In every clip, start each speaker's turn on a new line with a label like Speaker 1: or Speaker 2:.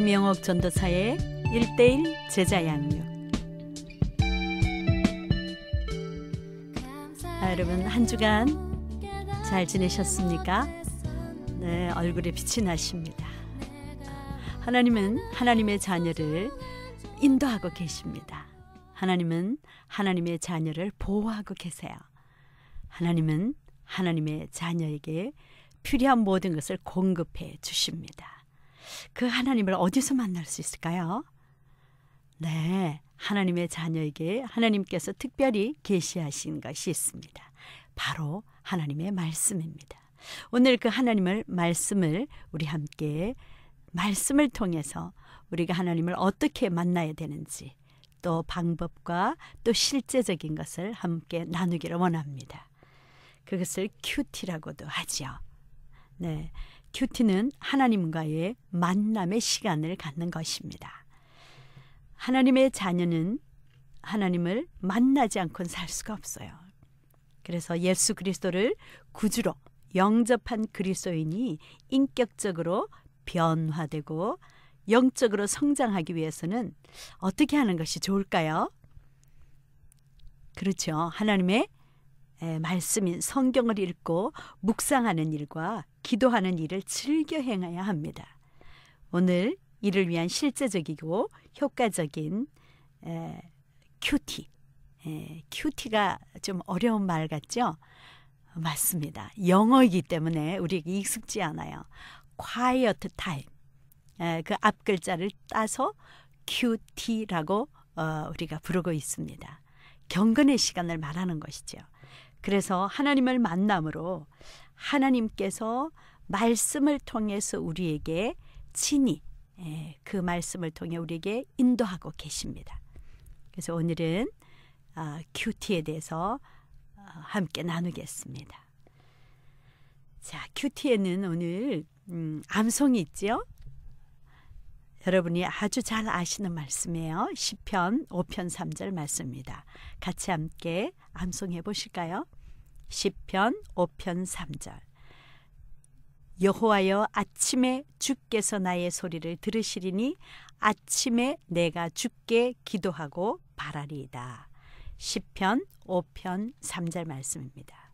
Speaker 1: 김명옥 전도사의 1:1 제자 양육. 여러분 한 주간 잘 지내셨습니까? 네, 얼굴에 빛이 나십니다. 하나님은 하나님의 자녀를 인도하고 계십니다. 하나님은 하나님의 자녀를 보호하고 계세요. 하나님은 하나님의 자녀에게 필요한 모든 것을 공급해 주십니다. 그 하나님을 어디서 만날 수 있을까요? 네, 하나님의 자녀에게 하나님께서 특별히 계시하신 것이 있습니다. 바로 하나님의 말씀입니다. 오늘 그 하나님의 말씀을 우리 함께 말씀을 통해서 우리가 하나님을 어떻게 만나야 되는지 또 방법과 또 실제적인 것을 함께 나누기를 원합니다. 그것을 큐티라고도 하죠. 네, 큐티는 하나님과의 만남의 시간을 갖는 것입니다. 하나님의 자녀는 하나님을 만나지 않고는 살 수가 없어요. 그래서 예수 그리스도를 구주로 영접한 그리스도인이 인격적으로 변화되고 영적으로 성장하기 위해서는 어떻게 하는 것이 좋을까요? 그렇죠. 하나님의 말씀인 성경을 읽고 묵상하는 일과 기도하는 일을 즐겨 행해야 합니다. 오늘 이를 위한 실제적이고 효과적인 큐티. 큐티가 좀 어려운 말 같죠? 맞습니다. 영어이기 때문에 우리에게 익숙지 않아요. quiet time. 그 앞 글자를 따서 큐티라고 우리가 부르고 있습니다. 경건의 시간을 말하는 것이죠. 그래서 하나님을 만남으로 하나님께서 말씀을 통해서 우리에게 친히 그 말씀을 통해 우리에게 인도하고 계십니다. 그래서 오늘은 큐티에 대해서 함께 나누겠습니다. 자, 큐티에는 오늘 암송이 있죠? 여러분이 아주 잘 아시는 말씀이에요. 시편 5편 3절 말씀입니다. 같이 함께 암송해 보실까요? 시편 5편 3절. 여호와여, 아침에 주께서 나의 소리를 들으시리니 아침에 내가 주께 기도하고 바라리이다. 시편 5편 3절 말씀입니다.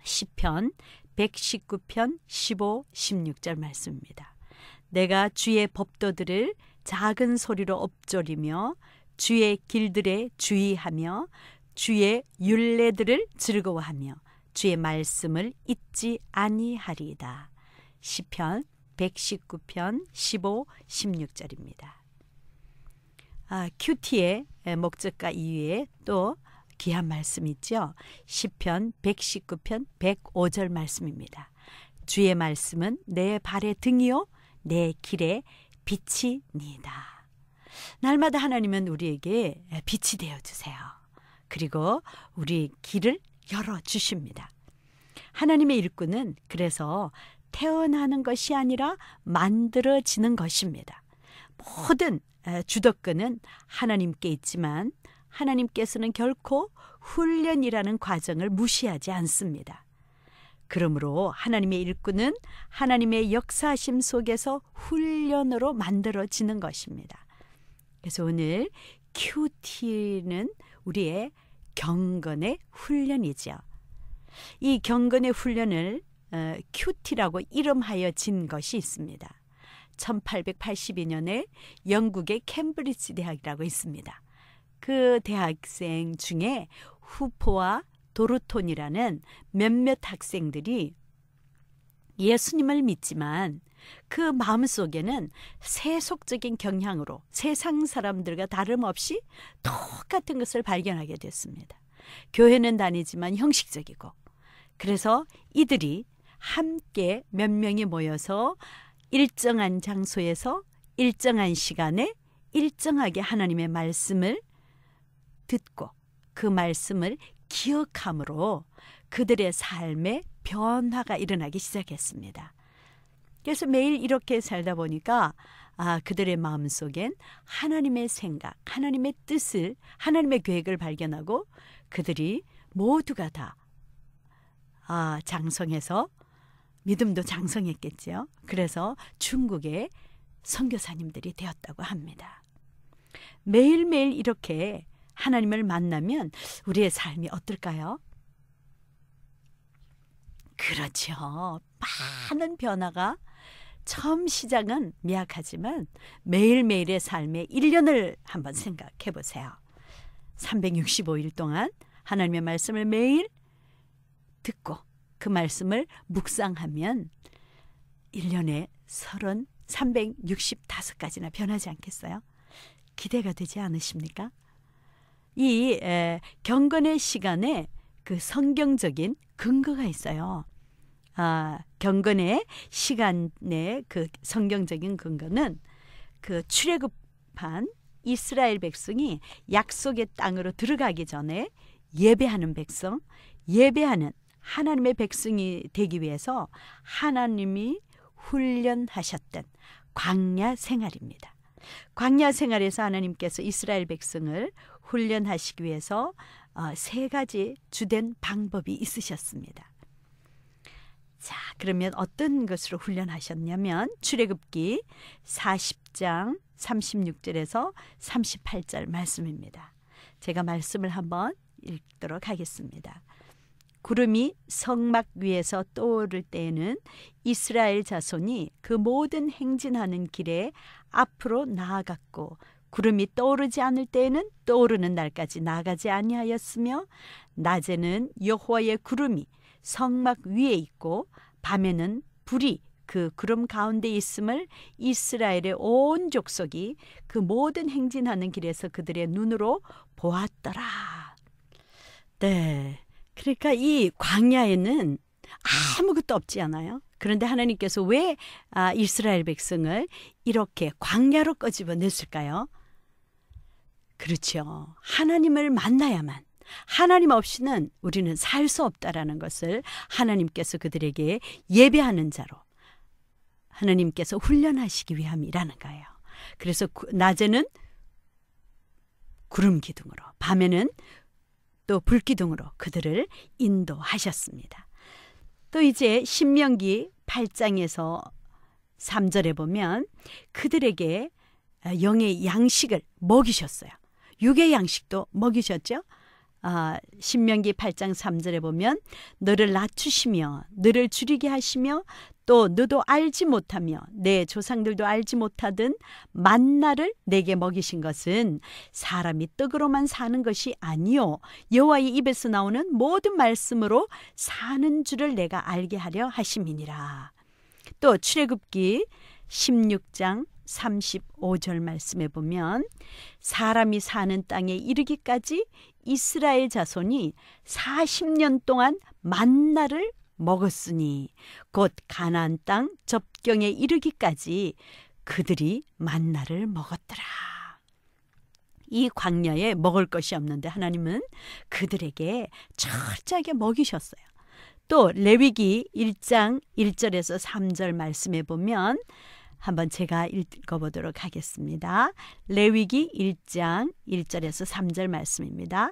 Speaker 1: 시편 119편 15, 16절 말씀입니다. 내가 주의 법도들을 작은 소리로 엎조리며 주의 길들에 주의하며 주의 율례들을 즐거워하며 주의 말씀을 잊지 아니하리이다. 시편 119편 15, 16절입니다. 큐티의 목적과 이유에 또 귀한 말씀 있죠. 시편 119편 105절 말씀입니다. 주의 말씀은 내 발의 등이요 내 길에 빛이니이다. 날마다 하나님은 우리에게 빛이 되어주세요. 그리고 우리 길을 열어주십니다. 하나님의 일꾼은 그래서 태어나는 것이 아니라 만들어지는 것입니다. 모든 주도권은 하나님께 있지만 하나님께서는 결코 훈련이라는 과정을 무시하지 않습니다. 그러므로 하나님의 일꾼은 하나님의 역사심 속에서 훈련으로 만들어지는 것입니다. 그래서 오늘 큐티는 우리의 경건의 훈련이죠. 이 경건의 훈련을 큐티라고 이름하여 진 것이 있습니다. 1882년에 영국의 캠브리지 대학이라고 있습니다. 그 대학생 중에 후포와 도르톤이라는 몇몇 학생들이 예수님을 믿지만 그 마음속에는 세속적인 경향으로 세상 사람들과 다름없이 똑같은 것을 발견하게 됐습니다. 교회는 다니지만 형식적이고, 그래서 이들이 함께 몇 명이 모여서 일정한 장소에서 일정한 시간에 일정하게 하나님의 말씀을 듣고 그 말씀을 기억함으로 그들의 삶에 변화가 일어나기 시작했습니다. 그래서 매일 이렇게 살다 보니까 그들의 마음속엔 하나님의 생각, 하나님의 뜻을, 하나님의 계획을 발견하고 그들이 모두가 다 장성해서 믿음도 장성했겠죠. 그래서 중국의 선교사님들이 되었다고 합니다. 매일매일 이렇게 하나님을 만나면 우리의 삶이 어떨까요? 그렇죠. 많은 변화가 처음 시작은 미약하지만 매일매일의 삶의 1년을 한번 생각해 보세요. 365일 동안 하나님의 말씀을 매일 듣고 그 말씀을 묵상하면 1년에 365가지나 변하지 않겠어요? 기대가 되지 않으십니까? 이 경건의 시간에 그 성경적인 근거가 있어요. 경건의 시간의 그 성경적인 근거는 그 출애굽한 이스라엘 백성이 약속의 땅으로 들어가기 전에 예배하는 백성, 예배하는 하나님의 백성이 되기 위해서 하나님이 훈련하셨던 광야 생활입니다. 광야 생활에서 하나님께서 이스라엘 백성을 훈련하시기 위해서 3가지 주된 방법이 있으셨습니다. 자, 그러면 어떤 것으로 훈련하셨냐면 출애굽기 40장 36절에서 38절 말씀입니다. 제가 말씀을 한번 읽도록 하겠습니다. 구름이 성막 위에서 떠오를 때에는 이스라엘 자손이 그 모든 행진하는 길에 앞으로 나아갔고 구름이 떠오르지 않을 때에는 떠오르는 날까지 나가지 아니하였으며 낮에는 여호와의 구름이 성막 위에 있고 밤에는 불이 그 구름 가운데 있음을 이스라엘의 온 족속이 그 모든 행진하는 길에서 그들의 눈으로 보았더라. 네, 그러니까 이 광야에는 아무것도 없지 않아요? 그런데 하나님께서 왜 이스라엘 백성을 이렇게 광야로 꺼집어냈을까요? 그렇죠. 하나님을 만나야만, 하나님 없이는 우리는 살 수 없다라는 것을 하나님께서 그들에게 예배하는 자로 하나님께서 훈련하시기 위함이라는 거예요. 그래서 낮에는 구름 기둥으로, 밤에는 또 불기둥으로 그들을 인도하셨습니다. 또 이제 신명기 8장에서 3절에 보면 그들에게 영의 양식을 먹이셨어요. 육의 양식도 먹이셨죠. 신명기 8장 3절에 보면 너를 낮추시며 너를 줄이게 하시며 또 너도 알지 못하며 내 조상들도 알지 못하던 만나를 내게 먹이신 것은 사람이 떡으로만 사는 것이 아니요 여호와의 입에서 나오는 모든 말씀으로 사는 줄을 내가 알게 하려 하심이니라. 또 출애굽기 16장 35절 말씀에 보면 사람이 사는 땅에 이르기까지 이스라엘 자손이 40년 동안 만나를 먹었으니 곧 가나안 땅 접경에 이르기까지 그들이 만나를 먹었더라. 이 광야에 먹을 것이 없는데 하나님은 그들에게 철저하게 먹이셨어요. 또 레위기 1장 1절에서 3절 말씀에 보면 한번 제가 읽어보도록 하겠습니다. 레위기 1장 1절에서 3절 말씀입니다.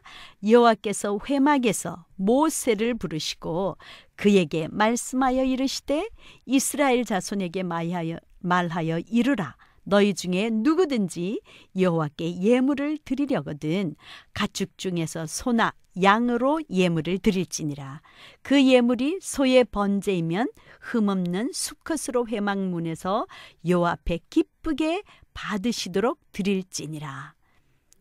Speaker 1: 여호와께서 회막에서 모세를 부르시고 그에게 말씀하여 이르시되 이스라엘 자손에게 말하여 이르라. 너희 중에 누구든지 여호와께 예물을 드리려거든 가축 중에서 소나 양으로 예물을 드릴지니라. 그 예물이 소의 번제이면 흠없는 수컷으로 회막문에서 여호와 앞에 기쁘게 받으시도록 드릴지니라.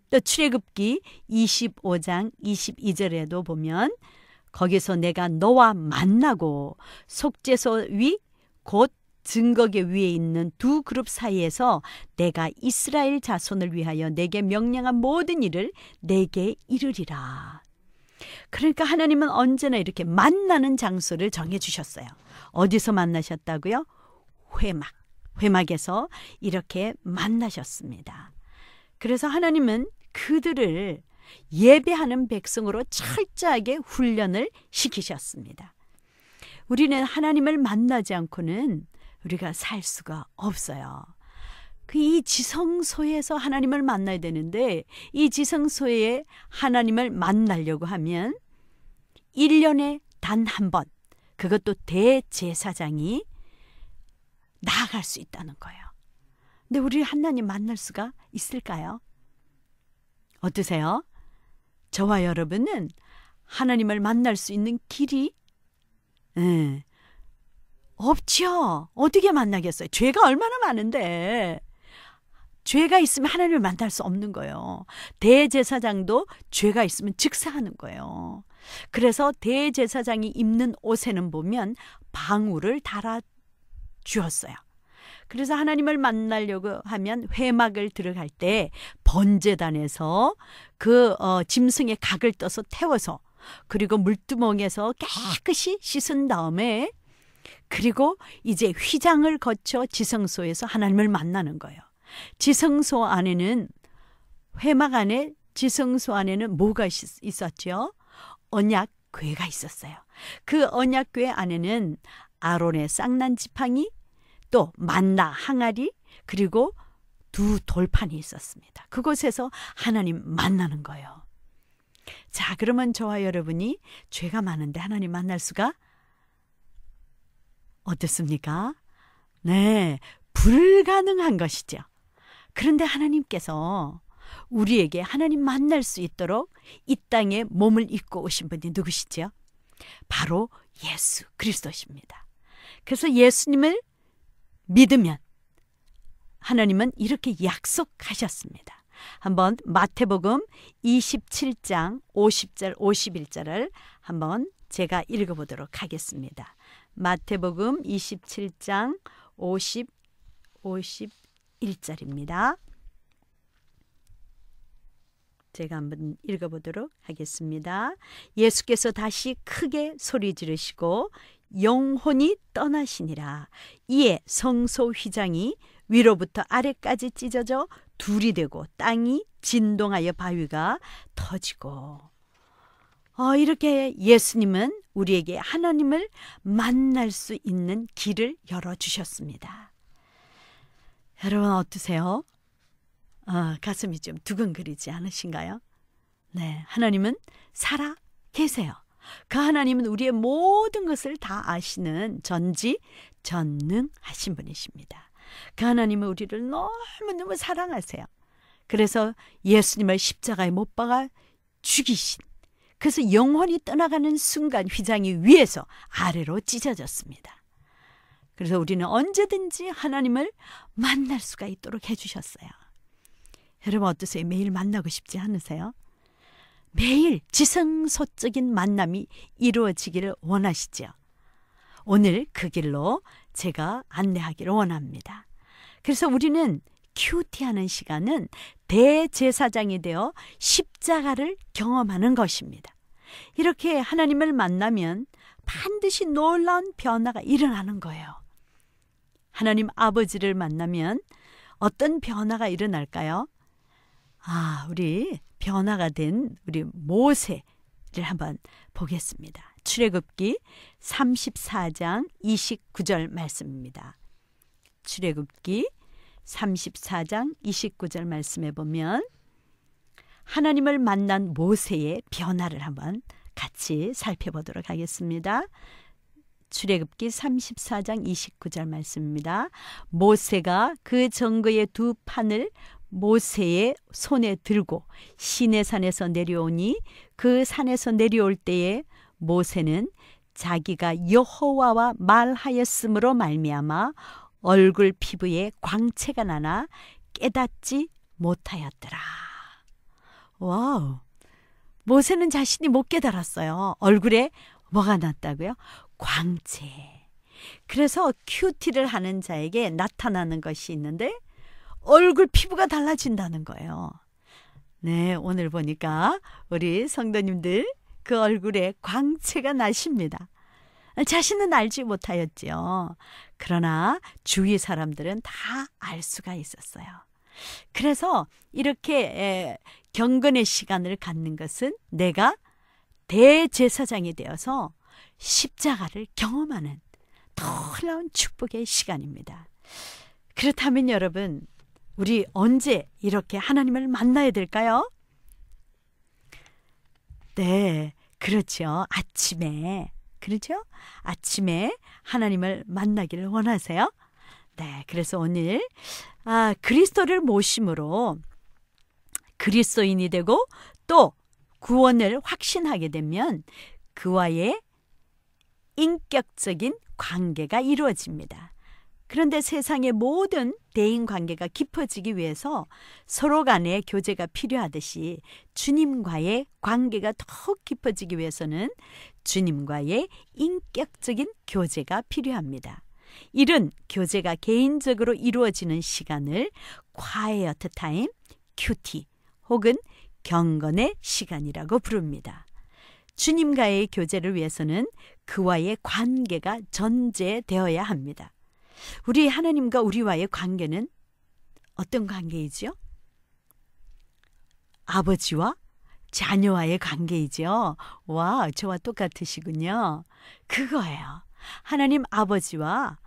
Speaker 1: 또 출애굽기 25장 22절에도 보면 거기서 내가 너와 만나고 속죄소 위 곧 증거계 위에 있는 두 그룹 사이에서 내가 이스라엘 자손을 위하여 내게 명령한 모든 일을 내게 이르리라. 그러니까 하나님은 언제나 이렇게 만나는 장소를 정해주셨어요. 어디서 만나셨다고요? 회막에서 이렇게 만나셨습니다. 그래서 하나님은 그들을 예배하는 백성으로 철저하게 훈련을 시키셨습니다. 우리는 하나님을 만나지 않고는 우리가 살 수가 없어요. 이 지성소에서 하나님을 만나야 되는데 이 지성소에 하나님을 만나려고 하면 1년에 단 한 번 그 그것도 대제사장이 나아갈 수 있다는 거예요. 근데 우리 하나님 만날 수가 있을까요? 어떠세요? 저와 여러분은 하나님을 만날 수 있는 길이 없죠. 어떻게 만나겠어요? 죄가 얼마나 많은데. 죄가 있으면 하나님을 만날 수 없는 거예요. 대제사장도 죄가 있으면 즉사하는 거예요. 그래서 대제사장이 입는 옷에는 보면 방울을 달아 주었어요. 그래서 하나님을 만나려고 하면 회막을 들어갈 때 번제단에서 그 짐승의 각을 떠서 태워서, 그리고 물두멍에서 깨끗이 씻은 다음에, 그리고 이제 휘장을 거쳐 지성소에서 하나님을 만나는 거예요. 지성소 안에는, 회막 안에, 지성소 안에는 뭐가 있었죠? 언약궤가 있었어요. 그 언약궤 안에는 아론의 쌍난 지팡이, 또 만나 항아리, 그리고 2 돌판이 있었습니다. 그곳에서 하나님 만나는 거예요. 자, 그러면 저와 여러분이 죄가 많은데 하나님 만날 수가 어떻습니까? 네, 불가능한 것이죠. 그런데 하나님께서 우리에게 하나님 만날 수 있도록 이 땅에 몸을 입고 오신 분이 누구시죠? 바로 예수 그리스도십니다. 그래서 예수님을 믿으면 하나님은 이렇게 약속하셨습니다. 한번 마태복음 27장 50절 51절을 한번 제가 읽어보도록 하겠습니다. 마태복음 27장 51절입니다. 제가 한번 읽어보도록 하겠습니다. 예수께서 다시 크게 소리 지르시고 영혼이 떠나시니라. 이에 성소 휘장이 위로부터 아래까지 찢어져 둘이 되고 땅이 진동하여 바위가 터지고. 이렇게 예수님은 우리에게 하나님을 만날 수 있는 길을 열어주셨습니다. 여러분 어떠세요? 가슴이 좀 두근거리지 않으신가요? 네, 하나님은 살아 계세요. 그 하나님은 우리의 모든 것을 다 아시는 전지전능하신 분이십니다. 그 하나님은 우리를 너무너무 사랑하세요. 그래서 예수님을 십자가에 못 박아 죽이신, 그래서 영혼이 떠나가는 순간 휘장이 위에서 아래로 찢어졌습니다. 그래서 우리는 언제든지 하나님을 만날 수가 있도록 해주셨어요. 여러분 어떠세요? 매일 만나고 싶지 않으세요? 매일 지성소적인 만남이 이루어지기를 원하시죠? 오늘 그 길로 제가 안내하기를 원합니다. 그래서 우리는 큐티하는 시간은 대제사장이 되어 십자가를 경험하는 것입니다. 이렇게 하나님을 만나면 반드시 놀라운 변화가 일어나는 거예요. 하나님 아버지를 만나면 어떤 변화가 일어날까요? 우리 변화가 된 우리 모세를 한번 보겠습니다. 출애굽기 34장 29절 말씀입니다. 출애굽기 34장 29절 말씀에 보면 하나님을 만난 모세의 변화를 한번 같이 살펴보도록 하겠습니다. 출애굽기 34장 29절 말씀입니다. 모세가 그 정거의 2 판을 모세의 손에 들고 시내산에서 내려오니 그 산에서 내려올 때에 모세는 자기가 여호와와 말하였으므로 말미암아 얼굴 피부에 광채가 나나 깨닫지 못하였더라. 와우! 모세는 자신이 못 깨달았어요. 얼굴에 뭐가 났다고요? 광채. 그래서 큐티를 하는 자에게 나타나는 것이 있는데 얼굴 피부가 달라진다는 거예요. 네, 오늘 보니까 우리 성도님들 그 얼굴에 광채가 나십니다. 자신은 알지 못하였지요. 그러나 주위 사람들은 다 알 수가 있었어요. 그래서 이렇게 경건의 시간을 갖는 것은 내가 대제사장이 되어서 십자가를 경험하는 놀라운 축복의 시간입니다. 그렇다면 여러분, 우리 언제 이렇게 하나님을 만나야 될까요? 네, 그렇죠. 아침에. 그렇죠? 아침에 하나님을 만나기를 원하세요? 네, 그래서 오늘 그리스도를 모심으로 그리스도인이 되고 또 구원을 확신하게 되면 그와의 인격적인 관계가 이루어집니다. 그런데 세상의 모든 대인 관계가 깊어지기 위해서 서로 간의 교제가 필요하듯이 주님과의 관계가 더욱 깊어지기 위해서는 주님과의 인격적인 교제가 필요합니다. 이런 교제가 개인적으로 이루어지는 시간을 quiet time, QT 혹은 경건의 시간이라고 부릅니다. 주님과의 교제를 위해서는 그와의 관계가 전제되어야 합니다. 우리 하나님과 우리와의 관계는 어떤 관계이죠? 아버지와 자녀와의 관계이죠. 와, 저와 똑같으시군요. 그거예요. 하나님 아버지와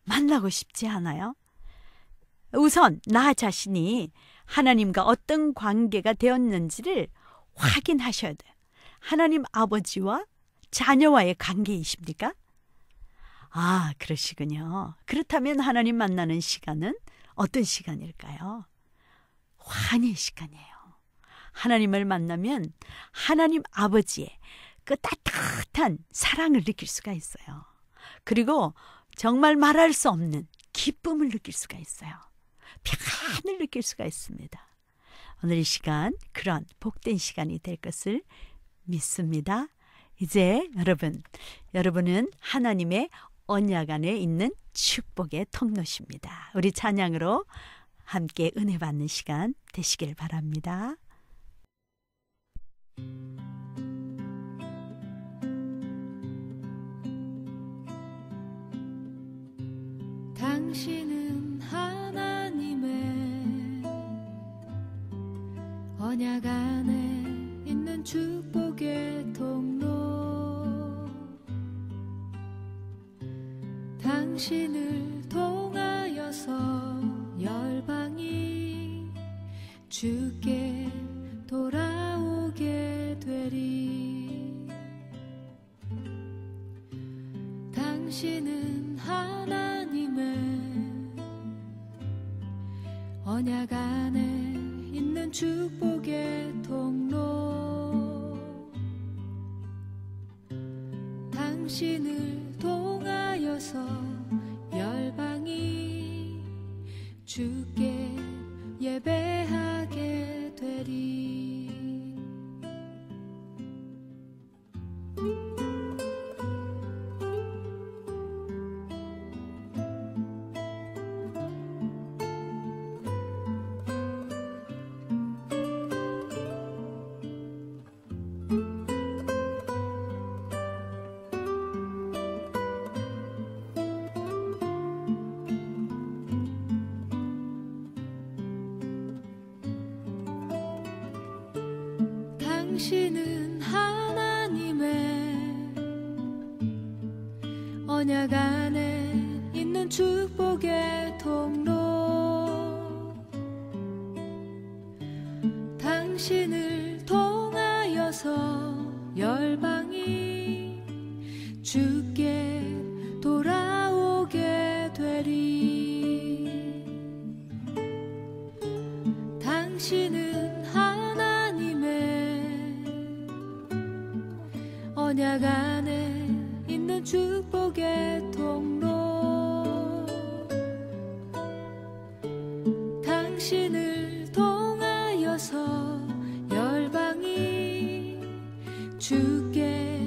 Speaker 1: 만나고 싶지 않아요? 우선 나 자신이 하나님과 어떤 관계가 되었는지를 확인하셔야 돼요. 하나님 아버지와 자녀와의 관계이십니까? 그러시군요. 그렇다면 하나님 만나는 시간은 어떤 시간일까요? 환희의 시간이에요. 하나님을 만나면 하나님 아버지의 그 따뜻한 사랑을 느낄 수가 있어요. 그리고 정말 말할 수 없는 기쁨을 느낄 수가 있어요. 평안을 느낄 수가 있습니다. 오늘 이 시간 그런 복된 시간이 될 것을 믿습니다. 이제 여러분은 하나님의 언약 안에 있는 축복의 통로십니다. 우리 찬양으로 함께 은혜 받는 시간 되시길 바랍니다.
Speaker 2: 당신은 하나님의 언약 안에 있는 축복의 통로 당신을 통하여서 열방이 주께 돌아오게 되리 당신은 하나님의 언약 안에 있는 축복의 통로 당신을 통하여서 열방이 주께 예배하게 되리 당신은 하나님의 언약 안에 있는 축복의 통로 당신을 통하여서 열방이 주께 돌아오게 되리 당신은 언약 안에 있는 축복의 통로 당신을 통하여서 열방이 주께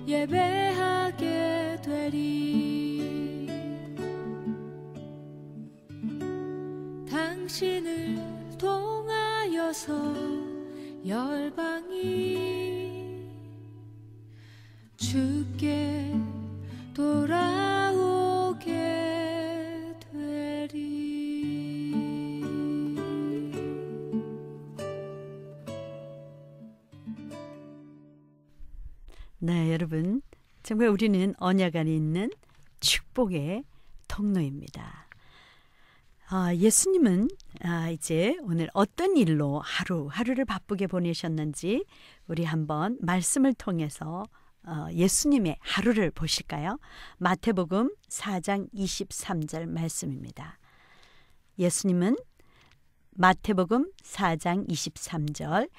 Speaker 2: 예배하게 되리 당신을 통하여서 열방이 주께 돌아오게 되리
Speaker 1: 네, 여러분 정말 우리는 언약 안에 있는 축복의 통로입니다. 예수님은 이제 오늘 어떤 일로 하루를 바쁘게 보내셨는지 우리 한번 말씀을 통해서 예수님의 하루를 보실까요? 마태복음 4장 23절 말씀입니다. 예수님은 마태복음 4장 23절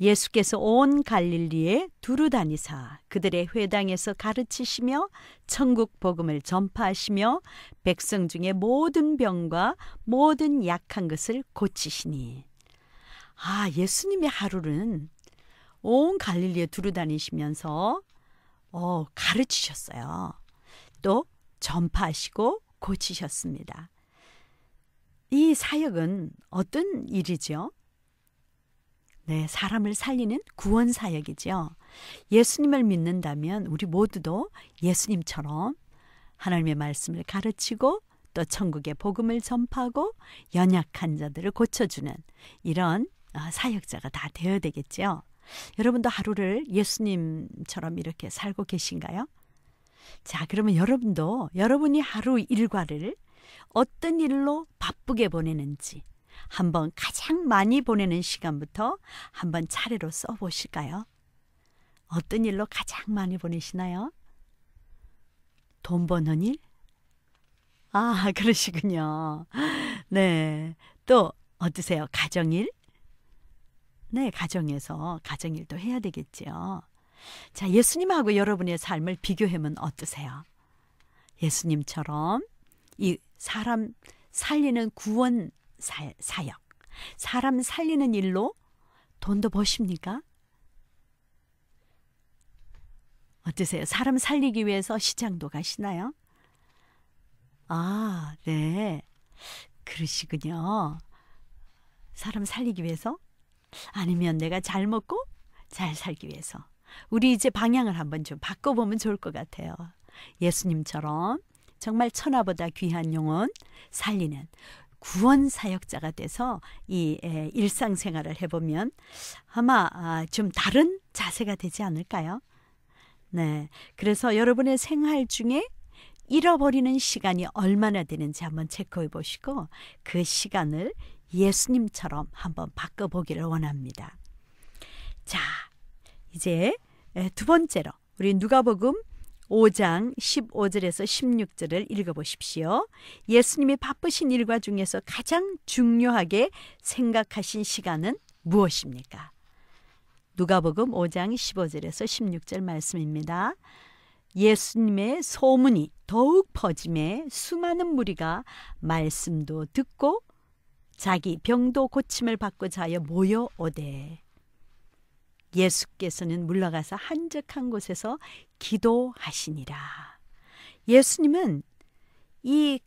Speaker 1: 예수께서 온 갈릴리에 두루 다니사 그들의 회당에서 가르치시며 천국 복음을 전파하시며 백성 중에 모든 병과 모든 약한 것을 고치시니. 예수님의 하루는 온 갈릴리에 두루 다니시면서 가르치셨어요. 또 전파하시고 고치셨습니다. 이 사역은 어떤 일이죠? 네, 사람을 살리는 구원 사역이죠. 예수님을 믿는다면 우리 모두도 예수님처럼 하나님의 말씀을 가르치고 또 천국의 복음을 전파하고 연약한 자들을 고쳐주는 이런 사역자가 다 되어야 되겠죠. 여러분도 하루를 예수님처럼 이렇게 살고 계신가요? 자, 그러면 여러분도 여러분이 하루 일과를 어떤 일로 바쁘게 보내는지 한번 가장 많이 보내는 시간부터 한번 차례로 써보실까요? 어떤 일로 가장 많이 보내시나요? 돈 버는 일? 그러시군요. 네. 또 어떠세요? 가정일? 네, 가정일도 해야 되겠죠. 자, 예수님하고 여러분의 삶을 비교하면 어떠세요? 예수님처럼 이 사람 살리는 구원 사역, 사람 살리는 일로 돈도 버십니까? 어떠세요? 사람 살리기 위해서 시장도 가시나요? 네. 그러시군요. 사람 살리기 위해서? 아니면 내가 잘 먹고 잘 살기 위해서. 우리 이제 방향을 한번 좀 바꿔보면 좋을 것 같아요. 예수님처럼 정말 천하보다 귀한 영혼 살리는 구원 사역자가 돼서 이 일상생활을 해보면 아마 좀 다른 자세가 되지 않을까요? 네, 그래서 여러분의 생활 중에 잃어버리는 시간이 얼마나 되는지 한번 체크해 보시고 그 시간을 예수님처럼 한번 바꿔보기를 원합니다. 자, 이제 두 번째로 우리 누가복음 5장 15절에서 16절을 읽어보십시오. 예수님이 바쁘신 일과 중에서 가장 중요하게 생각하신 시간은 무엇입니까? 누가복음 5장 15절에서 16절 말씀입니다. 예수님의 소문이 더욱 퍼짐에 수많은 무리가 말씀도 듣고 자기 병도 고침을 받고자 하여 모여오되 예수께서는 물러가서 한적한 곳에서 기도하시니라. 예수님은 이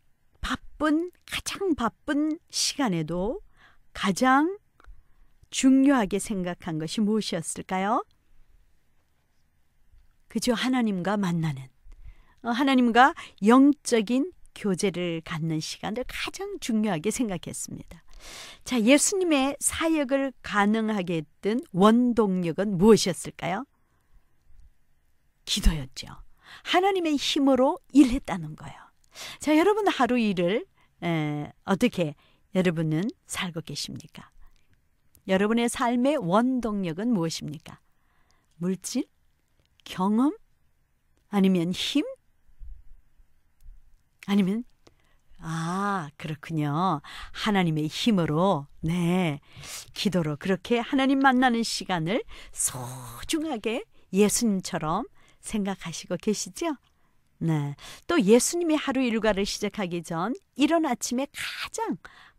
Speaker 1: 가장 바쁜 시간에도 가장 중요하게 생각한 것이 무엇이었을까요? 그죠? 하나님과 만나는, 하나님과 영적인 교제를 갖는 시간을 가장 중요하게 생각했습니다. 자, 예수님의 사역을 가능하게 했던 원동력은 무엇이었을까요? 기도였죠. 하나님의 힘으로 일했다는 거예요. 자, 여러분 하루 일을 어떻게 여러분은 살고 계십니까? 여러분의 삶의 원동력은 무엇입니까? 물질? 경험? 아니면 힘? 아니면 그렇군요. 하나님의 힘으로, 네, 기도로 그렇게 하나님 만나는 시간을 소중하게 예수님처럼 생각하시고 계시죠? 네. 또 예수님이 하루 일과를 시작하기 전 이른 아침에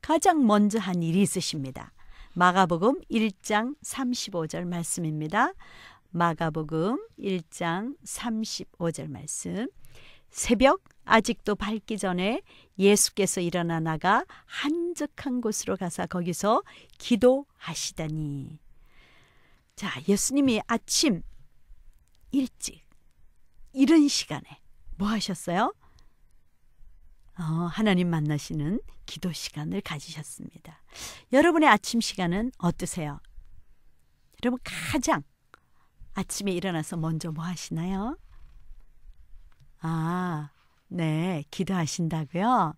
Speaker 1: 가장 먼저 한 일이 있으십니다. 마가복음 1장 35절 말씀입니다. 마가복음 1장 35절 말씀. 새벽 아직도 밝기 전에 예수께서 일어나 나가 한적한 곳으로 가서 거기서 기도하시다니. 자, 예수님이 아침 일찍 이른 시간에 뭐 하셨어요? 하나님 만나시는 기도 시간을 가지셨습니다. 여러분의 아침 시간은 어떠세요? 여러분 가장 아침에 일어나서 먼저 뭐 하시나요? 네, 기도하신다고요?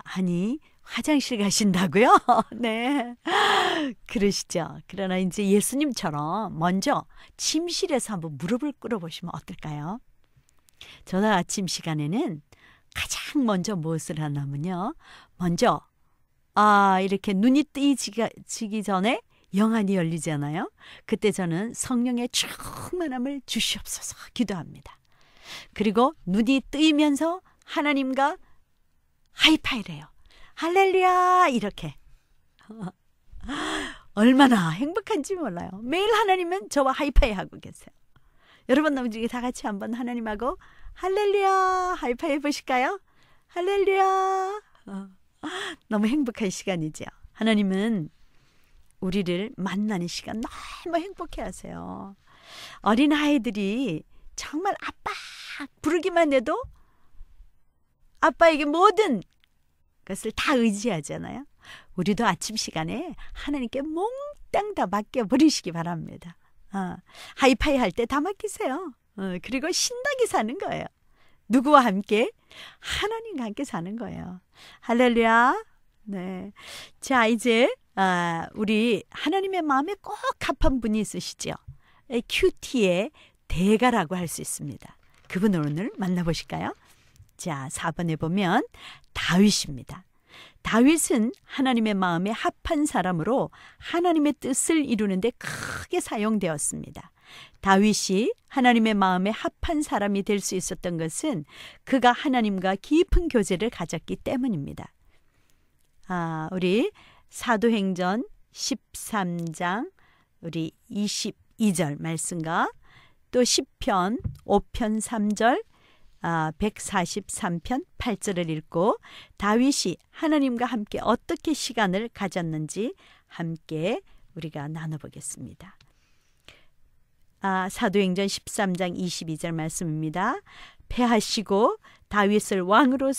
Speaker 1: 아니, 화장실 가신다고요? 네. 그러시죠. 그러나 이제 예수님처럼 먼저 침실에서 한번 무릎을 꿇어보시면 어떨까요? 저는 아침 시간에는 가장 먼저 무엇을 하냐면요. 먼저 이렇게 눈이 뜨이지기 전에 영안이 열리잖아요. 그때 저는 성령의 충만함을 주시옵소서 기도합니다. 그리고 눈이 뜨이면서 하나님과 하이파이를 해요. 할렐루야 이렇게. 얼마나 행복한지 몰라요. 매일 하나님은 저와 하이파이 하고 계세요. 여러분 우리 다 같이 한번 하나님하고 할렐루야 하이파이 해보실까요? 할렐루야. 너무 행복한 시간이죠. 하나님은 우리를 만나는 시간 너무 행복해 하세요. 어린 아이들이 정말 아빠 부르기만 해도 아빠에게 모든 것을 다 의지하잖아요. 우리도 아침 시간에 하나님께 몽땅 다 맡겨버리시기 바랍니다. 하이파이 할 때 다 맡기세요. 그리고 신나게 사는 거예요. 누구와 함께? 하나님과 함께 사는 거예요. 할렐루야. 네. 자, 이제 우리 하나님의 마음에 꼭 합한 분이 있으시죠. 큐티의 대가라고 할 수 있습니다. 그분을 오늘 만나보실까요? 자, 4번에 보면 다윗입니다. 다윗은 하나님의 마음에 합한 사람으로 하나님의 뜻을 이루는데 크게 사용되었습니다. 다윗이 하나님의 마음에 합한 사람이 될 수 있었던 것은 그가 하나님과 깊은 교제를 가졌기 때문입니다. 우리 사도행전 13장 우리 22절 말씀과 또 시편 5편 3절 143편 8절을 읽고 다윗이 하나님과 함께 어떻게 시간을 가졌는지 함께 우리가 나눠보겠습니다. 사도행전 13장 22절 말씀입니다. 패하시고 다윗을 왕으로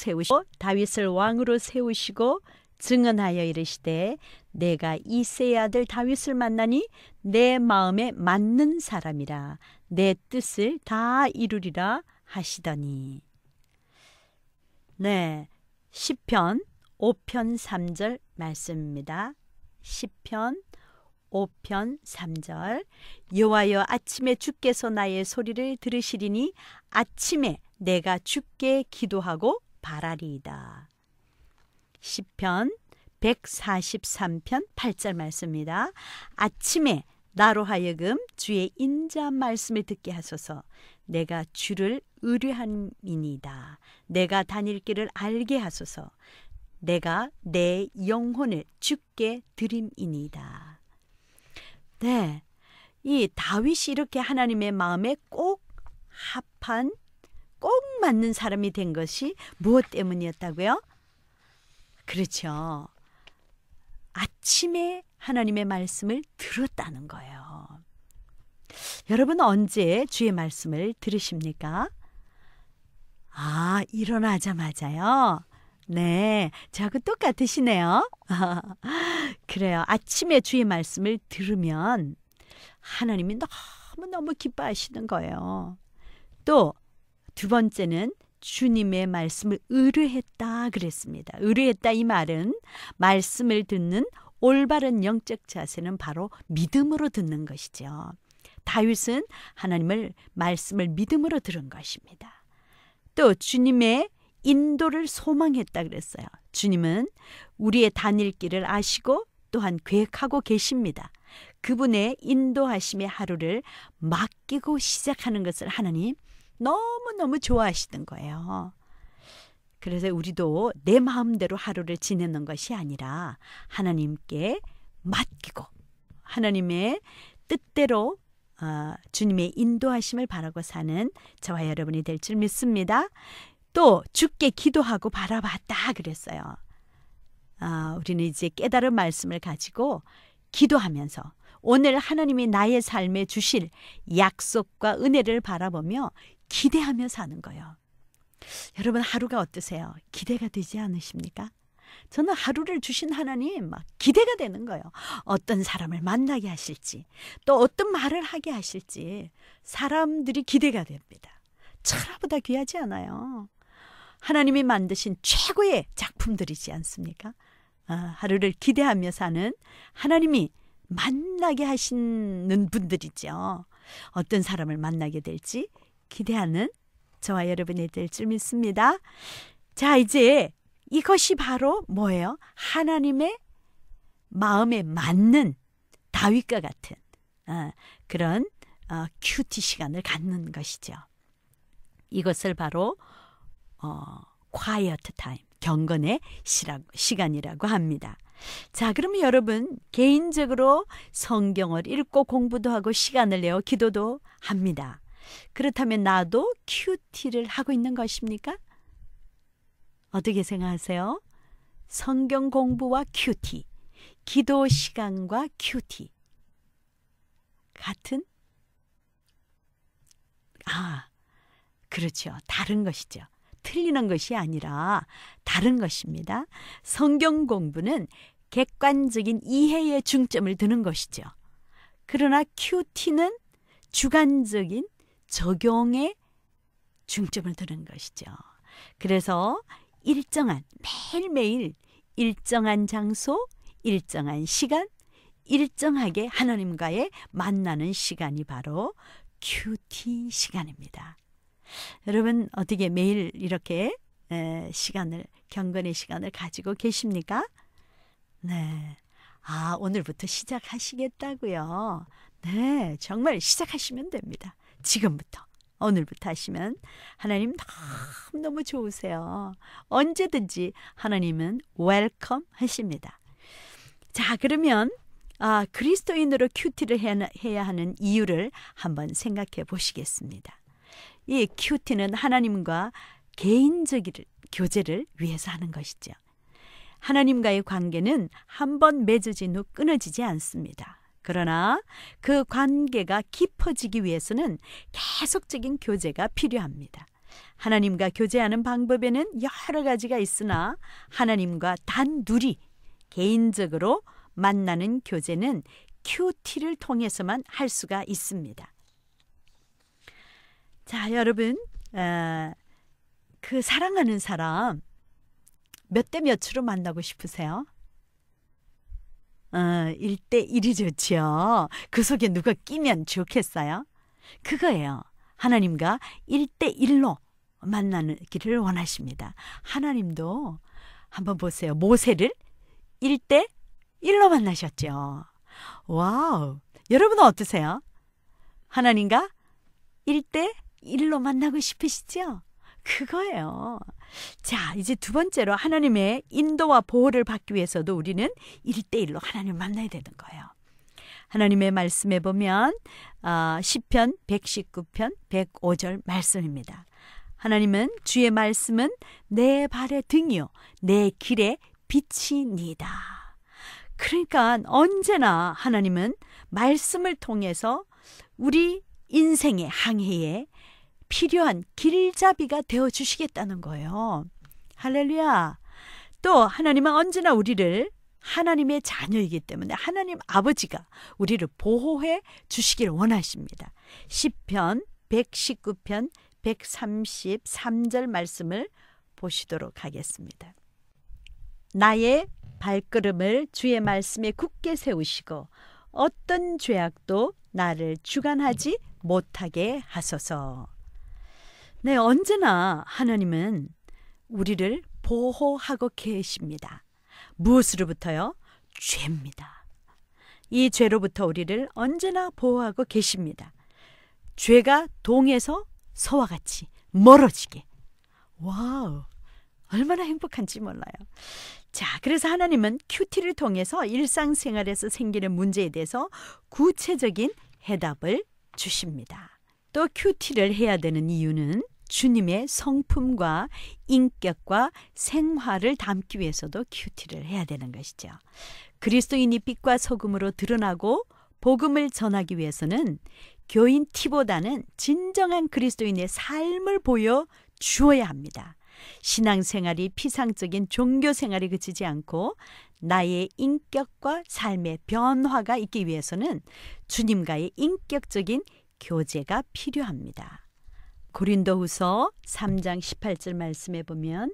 Speaker 1: 세우시고 증언하여 이르시되 내가 이새의 아들 다윗을 만나니 내 마음에 맞는 사람이라 내 뜻을 다 이루리라 하시더니. 네, 시편 5편 3절 말씀입니다. 시편 5편 3절 여호와여 아침에 주께서 나의 소리를 들으시리니 아침에 내가 주께 기도하고 바라리이다. 시편 143편 8절 말씀입니다. 아침에 나로 하여금 주의 인자한 말씀을 듣게 하소서. 내가 주를 의뢰함이니이다. 내가 다닐 길을 알게 하소서. 내가 내 영혼을 주께 드림이니이다. 네, 이 다윗이 이렇게 하나님의 마음에 꼭 합한, 꼭 맞는 사람이 된 것이 무엇 때문이었다고요? 그렇죠. 아침에 하나님의 말씀을 들었다는 거예요. 여러분 언제 주의 말씀을 들으십니까? 일어나자마자요. 네, 저하고 똑같으시네요. 그래요. 아침에 주의 말씀을 들으면 하나님이 너무너무 기뻐하시는 거예요. 또 두 번째는 주님의 말씀을 의뢰했다 그랬습니다. 의뢰했다 이 말은 말씀을 듣는 올바른 영적 자세는 바로 믿음으로 듣는 것이죠. 다윗은 하나님의 말씀을 믿음으로 들은 것입니다. 또 주님의 인도를 소망했다 그랬어요. 주님은 우리의 다닐 길을 아시고 또한 계획하고 계십니다. 그분의 인도하심의 하루를 맡기고 시작하는 것을 하나님 너무너무 좋아하시는 거예요. 그래서 우리도 내 마음대로 하루를 지내는 것이 아니라 하나님께 맡기고 하나님의 뜻대로 주님의 인도하심을 바라고 사는 저와 여러분이 될 줄 믿습니다. 또 주께 기도하고 바라봤다 그랬어요. 우리는 이제 깨달은 말씀을 가지고 기도하면서 오늘 하나님이 나의 삶에 주실 약속과 은혜를 바라보며 기대하며 사는 거예요. 여러분 하루가 어떠세요? 기대가 되지 않으십니까? 저는 하루를 주신 하나님 막 기대가 되는 거예요. 어떤 사람을 만나게 하실지 또 어떤 말을 하게 하실지 사람들이 기대가 됩니다. 천하보다 귀하지 않아요. 하나님이 만드신 최고의 작품들이지 않습니까? 하루를 기대하며 사는 하나님이 만나게 하시는 분들이죠. 어떤 사람을 만나게 될지 기대하는 저와 여러분이 될 줄 믿습니다. 자, 이제 이것이 바로 뭐예요? 하나님의 마음에 맞는 다윗과 같은 그런 큐티 시간을 갖는 것이죠. 이것을 바로 quiet time, 경건의 시간이라고 합니다. 자, 그러면 여러분 개인적으로 성경을 읽고 공부도 하고 시간을 내어 기도도 합니다. 그렇다면 나도 큐티를 하고 있는 것입니까? 어떻게 생각하세요? 성경 공부와 큐티, 기도 시간과 큐티 같은? 그렇죠. 다른 것이죠. 틀리는 것이 아니라 다른 것입니다. 성경 공부는 객관적인 이해에 중점을 두는 것이죠. 그러나 큐티는 주관적인 적용에 중점을 두는 것이죠. 그래서 매일매일 일정한 장소, 일정한 시간, 일정하게 하나님과의 만나는 시간이 바로 큐티 시간입니다. 여러분 어떻게 매일 이렇게 경건의 시간을 가지고 계십니까? 네. 오늘부터 시작하시겠다고요? 네, 정말 시작하시면 됩니다. 지금부터. 오늘부터 하시면 하나님 너무 좋으세요. 언제든지 하나님은 웰컴 하십니다. 자, 그러면 그리스도인으로 큐티를 해야 하는 이유를 한번 생각해 보시겠습니다. 이 큐티는 하나님과 개인적인 교제를 위해서 하는 것이죠. 하나님과의 관계는 한번 맺어진 후 끊어지지 않습니다. 그러나 그 관계가 깊어지기 위해서는 계속적인 교제가 필요합니다. 하나님과 교제하는 방법에는 여러 가지가 있으나 하나님과 단둘이 개인적으로 만나는 교제는 큐티를 통해서만 할 수가 있습니다. 자, 여러분 그 사랑하는 사람 몇 대 몇으로 만나고 싶으세요? 1대1이 좋죠. 그 속에 누가 끼면 좋겠어요? 그거예요. 하나님과 1대1로 만나기를 원하십니다. 하나님도 한번 보세요. 모세를 1대1로 만나셨죠. 와우. 여러분은 어떠세요? 하나님과 1대1로 만나고 싶으시죠? 그거예요. 자, 이제 두 번째로 하나님의 인도와 보호를 받기 위해서도 우리는 1대1로 하나님을 만나야 되는 거예요. 하나님의 말씀에 보면 시편 119편 105절 말씀입니다. 하나님은 주의 말씀은 내 발의 등이요 내 길의 빛이니이다. 그러니까 언제나 하나님은 말씀을 통해서 우리 인생의 항해에 필요한 길잡이가 되어주시겠다는 거예요. 할렐루야. 또 하나님은 언제나 우리를 하나님의 자녀이기 때문에 하나님 아버지가 우리를 보호해 주시기를 원하십니다. 시편 119편 133절 말씀을 보시도록 하겠습니다. 나의 발걸음을 주의 말씀에 굳게 세우시고 어떤 죄악도 나를 주관하지 못하게 하소서. 네, 언제나 하나님은 우리를 보호하고 계십니다. 무엇으로부터요? 죄입니다. 이 죄로부터 우리를 언제나 보호하고 계십니다. 죄가 동에서 서와 같이 멀어지게. 와우, 얼마나 행복한지 몰라요. 자, 그래서 하나님은 큐티를 통해서 일상생활에서 생기는 문제에 대해서 구체적인 해답을 주십니다. 또 큐티를 해야 되는 이유는 주님의 성품과 인격과 생활을 담기 위해서도 큐티를 해야 되는 것이죠. 그리스도인이 빛과 소금으로 드러나고 복음을 전하기 위해서는 교인 티보다는 진정한 그리스도인의 삶을 보여주어야 합니다. 신앙생활이 피상적인 종교생활에 그치지 않고 나의 인격과 삶의 변화가 있기 위해서는 주님과의 인격적인 교제가 필요합니다. 고린도후서 3장 18절 말씀에 보면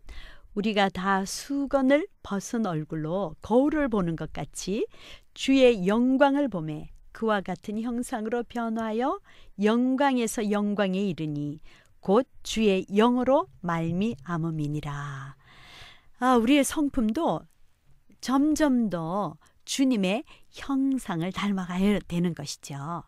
Speaker 1: 우리가 다 수건을 벗은 얼굴로 거울을 보는 것 같이 주의 영광을 보매 그와 같은 형상으로 변화하여 영광에서 영광에 이르니 곧 주의 영으로 말미암음이니라. 우리의 성품도 점점 더 주님의 형상을 닮아가야 되는 것이죠.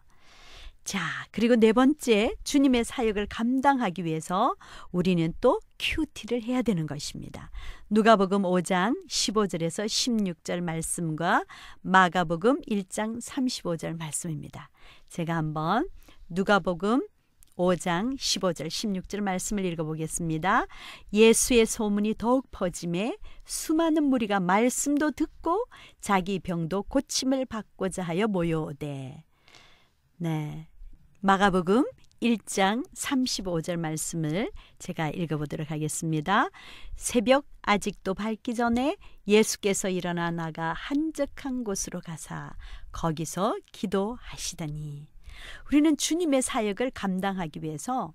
Speaker 1: 자, 그리고 네 번째, 주님의 사역을 감당하기 위해서 우리는 또 큐티를 해야 되는 것입니다. 누가복음 5장 15절에서 16절 말씀과 마가복음 1장 35절 말씀입니다. 제가 한번 누가복음 5장 15절 16절 말씀을 읽어보겠습니다. 예수의 소문이 더욱 퍼짐에 수많은 무리가 말씀도 듣고 자기 병도 고침을 받고자 하여 모여오되. 네, 마가복음 1장 35절 말씀을 제가 읽어보도록 하겠습니다. 새벽 아직도 밝기 전에 예수께서 일어나 나가 한적한 곳으로 가사 거기서 기도하시더니. 우리는 주님의 사역을 감당하기 위해서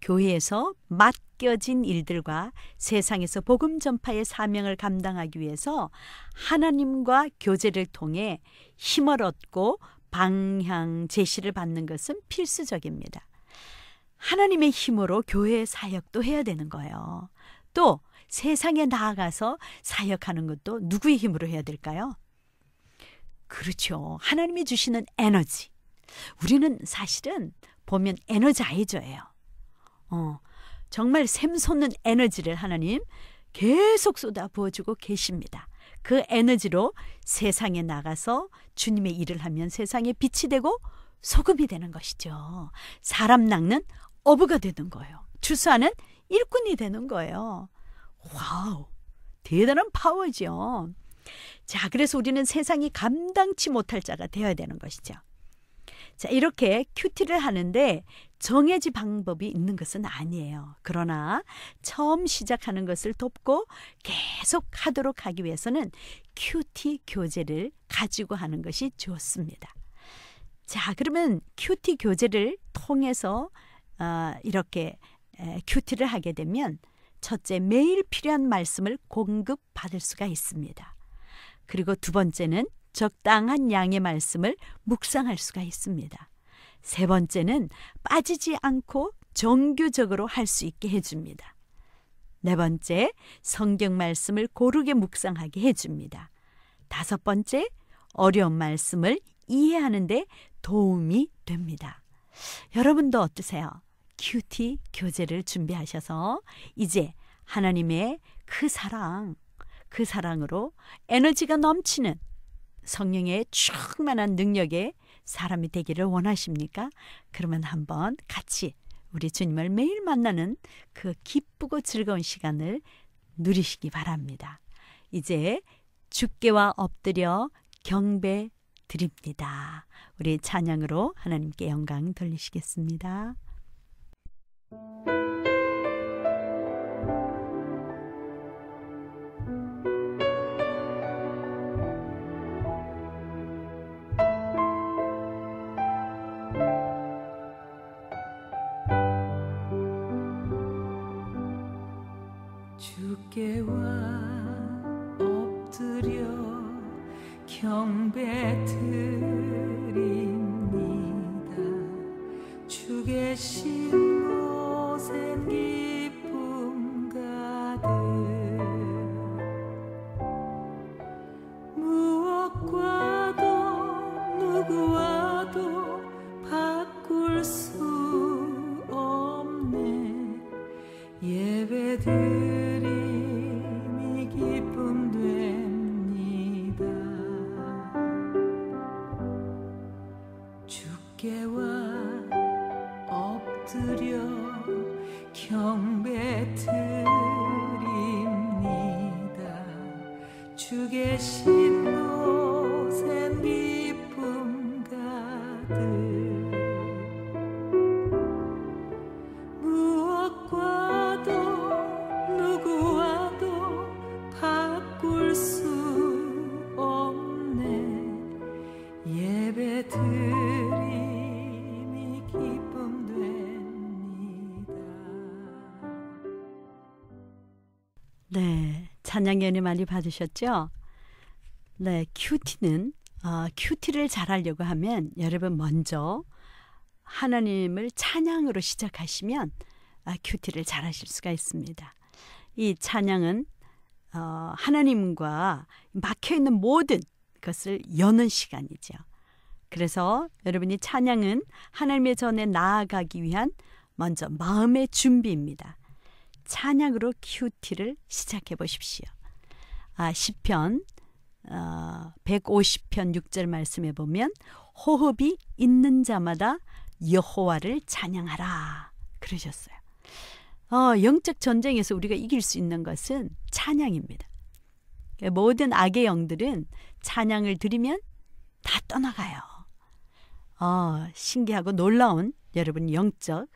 Speaker 1: 교회에서 맡겨진 일들과 세상에서 복음 전파의 사명을 감당하기 위해서 하나님과 교제를 통해 힘을 얻고 방향 제시를 받는 것은 필수적입니다. 하나님의 힘으로 교회의 사역도 해야 되는 거예요. 또 세상에 나아가서 사역하는 것도 누구의 힘으로 해야 될까요? 그렇죠. 하나님이 주시는 에너지. 우리는 사실은 보면 에너자이저예요. 정말 샘솟는 에너지를 하나님 계속 쏟아 부어주고 계십니다. 그 에너지로 세상에 나가서 주님의 일을 하면 세상에 빛이 되고 소금이 되는 것이죠. 사람 낚는 어부가 되는 거예요. 주수하는 일꾼이 되는 거예요. 와우, 대단한 파워죠. 자, 그래서 우리는 세상이 감당치 못할 자가 되어야 되는 것이죠. 자, 이렇게 큐티를 하는데 정해진 방법이 있는 것은 아니에요. 그러나 처음 시작하는 것을 돕고 계속 하도록 하기 위해서는 큐티 교제를 가지고 하는 것이 좋습니다. 자, 그러면 큐티 교제를 통해서 이렇게 큐티를 하게 되면 첫째, 매일 필요한 말씀을 공급받을 수가 있습니다. 그리고 두 번째는 적당한 양의 말씀을 묵상할 수가 있습니다. 세 번째는 빠지지 않고 정규적으로 할 수 있게 해줍니다. 네 번째, 성경 말씀을 고르게 묵상하게 해줍니다. 다섯 번째, 어려운 말씀을 이해하는 데 도움이 됩니다. 여러분도 어떠세요? 큐티 교제를 준비하셔서 이제 하나님의 그 사랑으로 에너지가 넘치는 성령의 충만한 능력의 사람이 되기를 원하십니까? 그러면 한번 같이 우리 주님을 매일 만나는 그 기쁘고 즐거운 시간을 누리시기 바랍니다. 이제 주께와 엎드려 경배 드립니다. 우리 찬양으로 하나님께 영광 돌리시겠습니다.
Speaker 2: 주께와 엎드려 경배 드립니다. 주 계신 곳엔 기쁨 가득 무엇과도 누구와도 바꿀 수 없네. 예배드림이 기쁨 됩니다. 주께와 엎드려 경배 드립니다. 주 계신 곳엔 기쁨 가득 드림이 기쁨 됩니다.
Speaker 1: 네, 찬양 연애 많이 받으셨죠? 네, 큐티를 잘하려고 하면 여러분 먼저 하나님을 찬양으로 시작하시면 큐티를 잘하실 수가 있습니다. 이 찬양은 하나님과 막혀있는 모든 것을 여는 시간이죠. 그래서 여러분이 찬양은 하나님의 전에 나아가기 위한 먼저 마음의 준비입니다. 찬양으로 큐티를 시작해 보십시오. 시편 150편 6절 말씀에 보면 호흡이 있는 자마다 여호와를 찬양하라 그러셨어요. 영적 전쟁에서 우리가 이길 수 있는 것은 찬양입니다. 모든 악의 영들은 찬양을 드리면 다 떠나가요. 신기하고 놀라운 여러분 영적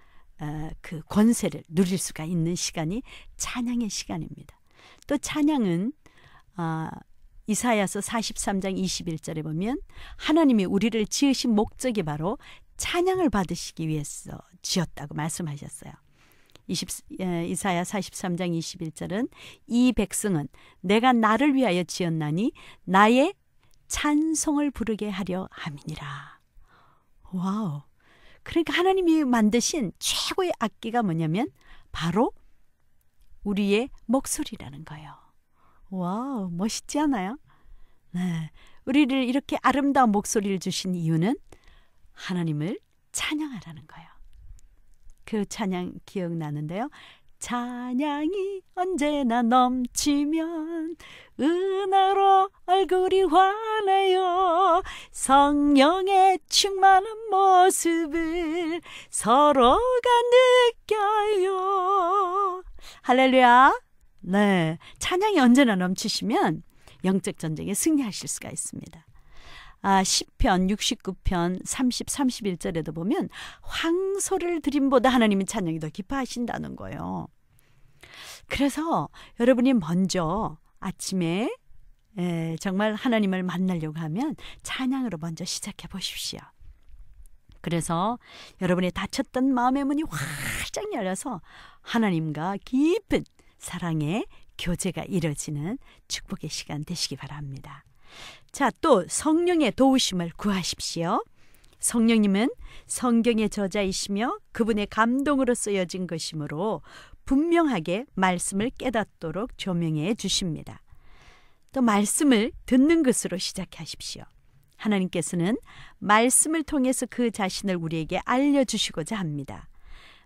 Speaker 1: 그 권세를 누릴 수가 있는 시간이 찬양의 시간입니다. 또 찬양은 이사야서 43장 21절에 보면 하나님이 우리를 지으신 목적이 바로 찬양을 받으시기 위해서 지었다고 말씀하셨어요. 이사야 43장 21절은 이 백성은 내가 나를 위하여 지었나니 나의 찬송을 부르게 하려 함이니라. 와우. 그러니까 하나님이 만드신 최고의 악기가 뭐냐면 바로 우리의 목소리라는 거예요. 와우, 멋있지 않아요? 네, 우리를 이렇게 아름다운 목소리를 주신 이유는 하나님을 찬양하라는 거예요. 그 찬양 기억나는데요. 찬양이 언제나 넘치면 은혜로 얼굴이 환해요. 성령의 충만한 모습을 서로가 느껴요. 할렐루야. 네, 찬양이 언제나 넘치시면 영적 전쟁에 승리하실 수가 있습니다. 시편 69편 30, 31절에도 보면 황소를 드림보다 하나님은 찬양이 더 기뻐하신다는 거예요. 그래서 여러분이 먼저 아침에 정말 하나님을 만나려고 하면 찬양으로 먼저 시작해 보십시오. 그래서 여러분의 닫혔던 마음의 문이 활짝 열려서 하나님과 깊은 사랑의 교제가 이뤄지는 축복의 시간 되시기 바랍니다. 자, 또 성령의 도우심을 구하십시오. 성령님은 성경의 저자이시며 그분의 감동으로 쓰여진 것이므로 분명하게 말씀을 깨닫도록 조명해 주십니다. 또 말씀을 듣는 것으로 시작하십시오. 하나님께서는 말씀을 통해서 그 자신을 우리에게 알려주시고자 합니다.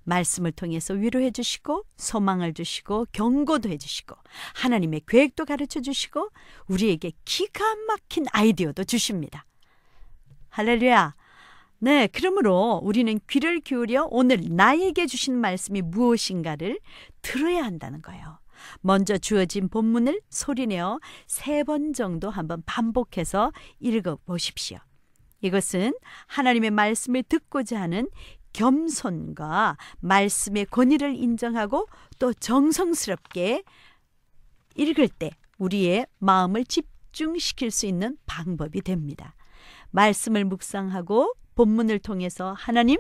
Speaker 1: 말씀을 통해서 위로해 주시고 소망을 주시고 경고도 해 주시고 하나님의 계획도 가르쳐 주시고 우리에게 기가 막힌 아이디어도 주십니다. 할렐루야. 네, 그러므로 우리는 귀를 기울여 오늘 나에게 주신 말씀이 무엇인가를 들어야 한다는 거예요. 먼저 주어진 본문을 소리내어 3번 정도 한번 반복해서 읽어보십시오. 이것은 하나님의 말씀을 듣고자 하는 겸손과 말씀의 권위를 인정하고 또 정성스럽게 읽을 때 우리의 마음을 집중시킬 수 있는 방법이 됩니다. 말씀을 묵상하고 본문을 통해서 하나님,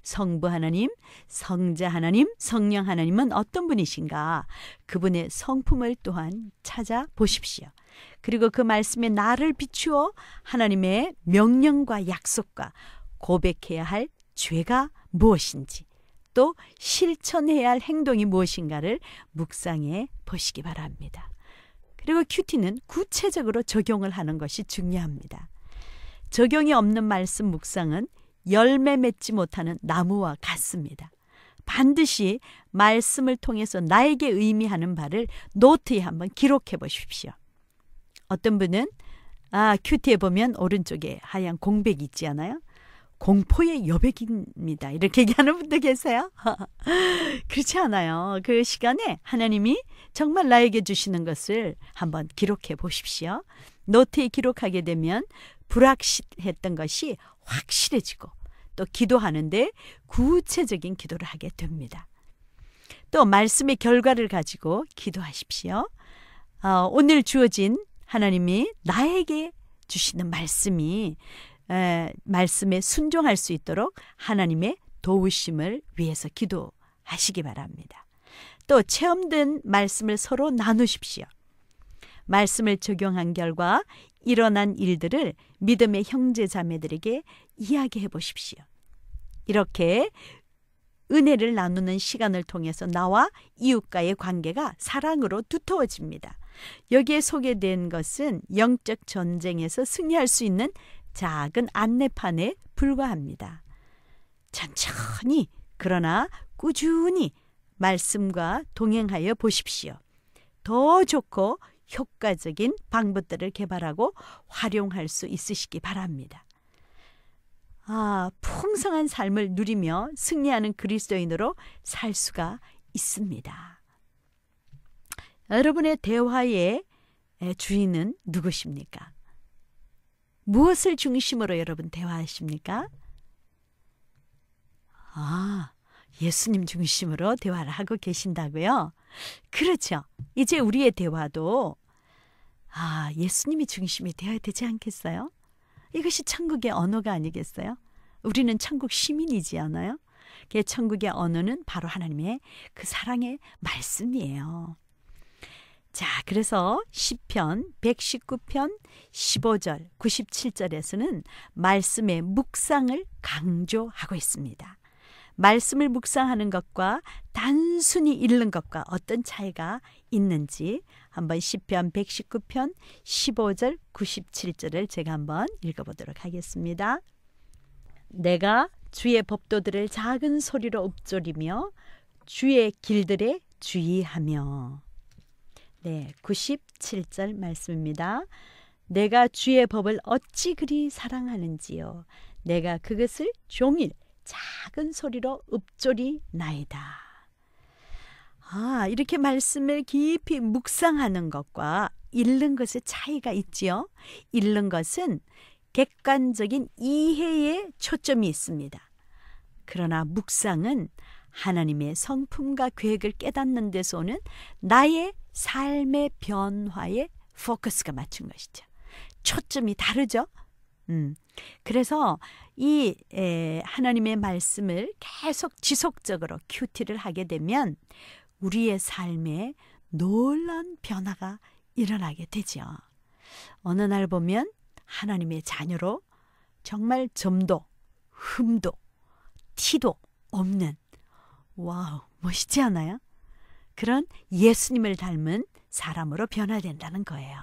Speaker 1: 성부 하나님, 성자 하나님, 성령 하나님은 어떤 분이신가? 그분의 성품을 또한 찾아보십시오. 그리고 그 말씀에 나를 비추어 하나님의 명령과 약속과 고백해야 할 죄가 무엇인지 또 실천해야 할 행동이 무엇인가를 묵상해 보시기 바랍니다. 그리고 큐티는 구체적으로 적용을 하는 것이 중요합니다. 적용이 없는 말씀 묵상은 열매 맺지 못하는 나무와 같습니다. 반드시 말씀을 통해서 나에게 의미하는 바를 노트에 한번 기록해 보십시오. 어떤 분은 큐티에 보면 오른쪽에 하얀 공백이 있지 않아요? 공포의 여백입니다. 이렇게 얘기하는 분도 계세요. 그렇지 않아요. 그 시간에 하나님이 정말 나에게 주시는 것을 한번 기록해 보십시오. 노트에 기록하게 되면 불확실했던 것이 확실해지고 또 기도하는데 구체적인 기도를 하게 됩니다. 또 말씀의 결과를 가지고 기도하십시오. 오늘 주어진 하나님이 나에게 주시는 말씀이 말씀에 순종할 수 있도록 하나님의 도우심을 위해서 기도하시기 바랍니다. 또 체험된 말씀을 서로 나누십시오. 말씀을 적용한 결과 일어난 일들을 믿음의 형제 자매들에게 이야기해 보십시오. 이렇게 은혜를 나누는 시간을 통해서 나와 이웃과의 관계가 사랑으로 두터워집니다. 여기에 소개된 것은 영적 전쟁에서 승리할 수 있는 작은 안내판에 불과합니다. 천천히 그러나 꾸준히 말씀과 동행하여 보십시오. 더 좋고 효과적인 방법들을 개발하고 활용할 수 있으시기 바랍니다. 풍성한 삶을 누리며 승리하는 그리스도인으로 살 수가 있습니다. 여러분의 대화의 주인은 누구십니까? 무엇을 중심으로 여러분 대화하십니까? 예수님 중심으로 대화를 하고 계신다고요? 그렇죠. 이제 우리의 대화도 예수님이 중심이 되어야 되지 않겠어요? 이것이 천국의 언어가 아니겠어요? 우리는 천국 시민이지 않아요? 천국의 언어는 바로 하나님의 그 사랑의 말씀이에요. 자, 그래서 시편 119편 15절, 97절에서는 말씀의 묵상을 강조하고 있습니다. 말씀을 묵상하는 것과 단순히 읽는 것과 어떤 차이가 있는지 한번 시편 119편 15절 97절을 제가 한번 읽어보도록 하겠습니다. 내가 주의 법도들을 작은 소리로 읊조리며 주의 길들에 주의하며. 네, 97절 말씀입니다. 내가 주의 법을 어찌 그리 사랑하는지요. 내가 그것을 종일 작은 소리로 읊조리나이다. 이렇게 말씀을 깊이 묵상하는 것과 읽는 것의 차이가 있지요. 읽는 것은 객관적인 이해에 초점이 있습니다. 그러나 묵상은 하나님의 성품과 계획을 깨닫는 데서 오는 나의 삶의 변화에 포커스가 맞춘 것이죠. 초점이 다르죠. 그래서 이 하나님의 말씀을 계속 지속적으로 큐티를 하게 되면 우리의 삶에 놀라운 변화가 일어나게 되죠. 어느 날 보면 하나님의 자녀로 정말 점도, 흠도, 티도 없는, 와우, 멋있지 않아요? 그런 예수님을 닮은 사람으로 변화된다는 거예요.